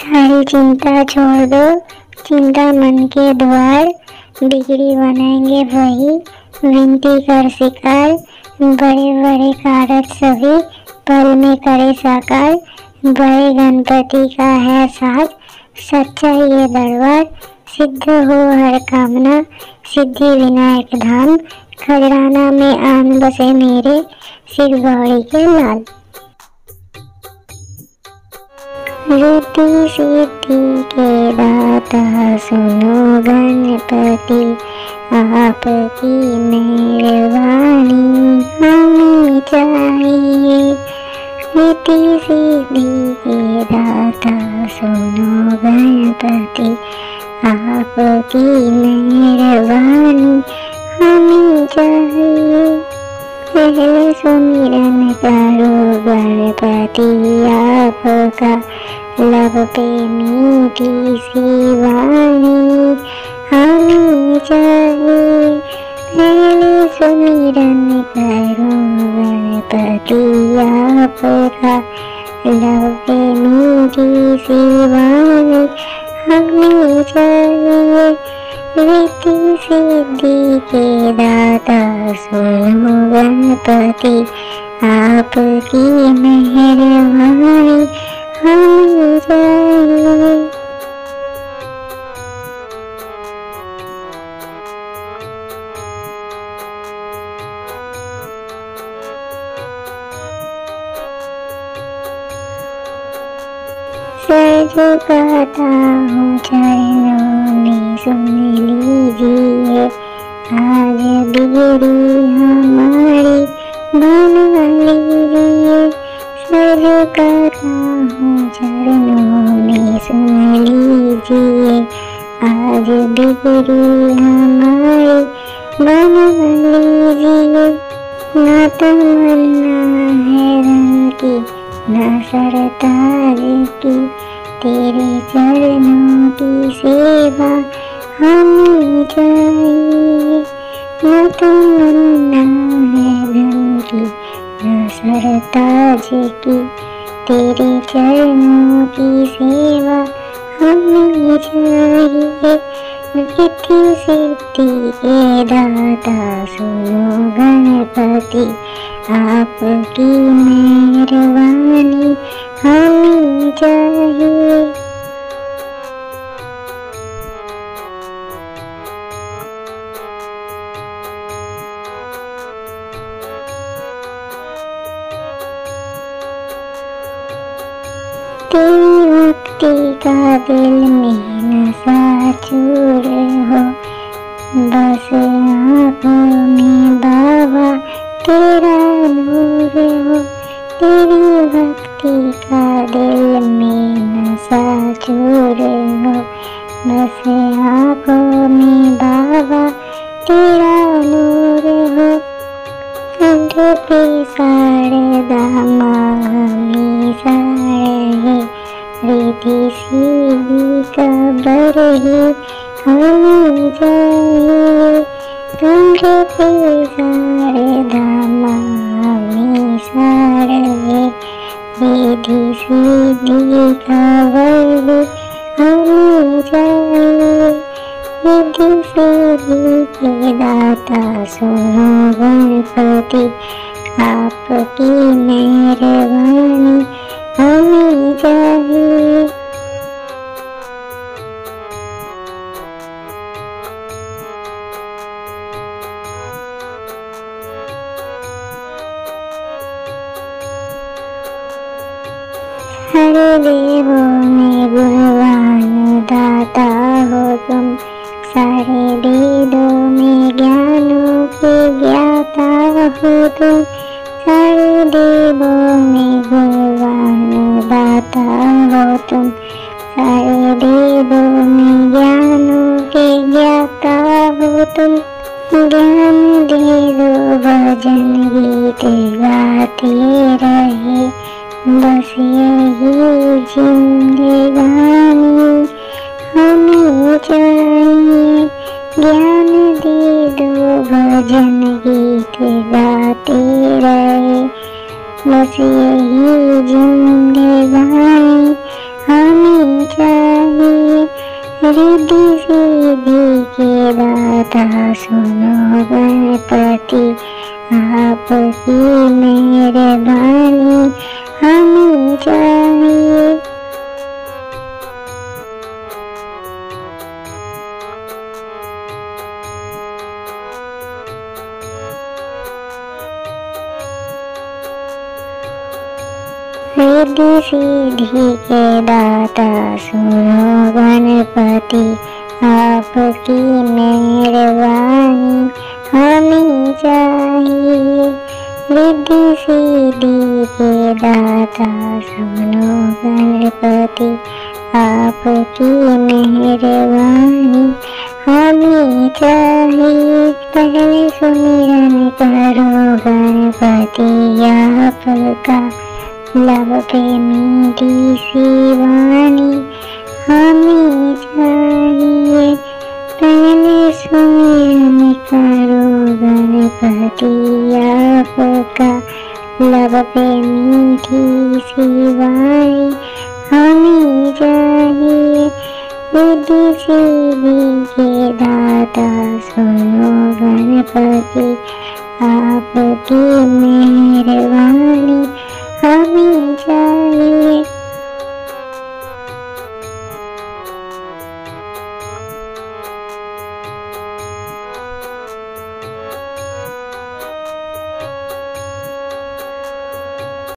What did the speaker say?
सारी चिंता छोड़ दो, चिंता मन के द्वार, बिगड़ी बनाएंगे वही, विनती कर शिकार, बड़े बड़े कारज सभी पल में करे साकार, बड़े गणपति का है साथ, सच्चा ये दरबार, सिद्ध हो हर कामना, सिद्धि विनायक धाम, खजराना में आन बसे मेरे, शिव गौरी के लाल। रिद्धि सिद्धि के दाता सुनो गणपति, आपकी मेहरबानी हमें चाहिए। रिद्धि सिद्धि के दाता सुनो गणपति, आपकी मेहरबानी हमें चाहिए। पहले सुमिरन करो गणपति आपका, लब पे मीठी सी वाणी हमें चाहिए। पहले सुमिरन करो गणपति आपका, लब पे मीठी सी वाणी हमें चाहिए। रिद्धि सिद्धि के दाता सुनो गणपति, आपकी मेहरबानी हमें चाहिए। सर झुकाता हूँ चरणों में, सुन लीजिए आज बिगड़ी हमारी बना लीजिए। सर झुकाता हूँ चरणों में, सुन लीजिए आज बिगड़ी हमारी बना लीजिए। ना तमन्ना है रंग की ना सरताज की, तेरे चरणों की सेवा हमें चाहिए। न तमन्ना है धन की न सरताज की, तेरे चरणों की सेवा हमें चाहिए। रिद्धि सिद्धि के दाता सुनो गणपति, आपकी मेहरबानी हमें चाहिए। तेरी भक्ति का दिल में नशा चूर हो, बस आँखों में बाबा तेरा नूर हो। तेरी भक्ति का दिल में नशा चूर हो, बस आँखों में बाबा तेरा नूर हो। कंठ पे शारदा माँ हमेशा रहे, रिद्धि सिद्धि का बरही हमें चाहिए। कंठ पे शारदा माँ हमेशा रहे, रिद्धि सिद्धि का बरही हमें चाहिए। रिद्धि सिद्धि के दाता सुनो गणपति, आपकी मेहरबानी हमें चाहिए। हर देवों में गुणवान दाता हो तुम, सारे वेदों में ज्ञानों के ज्ञाता हो तुम। सारे देवों में गुणवान दाता हो तुम, सारे वेदों में ज्ञानों के ज्ञाता हो तुम। ज्ञान दे दो भजन गीत गाते रहे, बस यही जिंदगानी हमें चाहिए। ज्ञान दे दो भजन गीत गाते रहे, बस यही जिंदगानी हमें चाहिए। रिद्धि सिद्धि के दाता सुनो गणपति, आपकी मेहरबानी हमें चाहिए। रिद्धि सिद्धि के दाता सुनो गणपति, आपकी मेहरबानी हमें चाहिए। रिद्धि सिद्धि के दाता सुनो गणपति, आपकी मेहरबानी हमें चाहिए। पहले सुमिरन करो गणपति आपका, लब पे मीठी सी वाणी हमें चाहिए। पहले सुमिरन करो गणपति आपका, लब पे मीठी सी वाणी हमें चाहिए। रिद्धि सिद्धि के दाता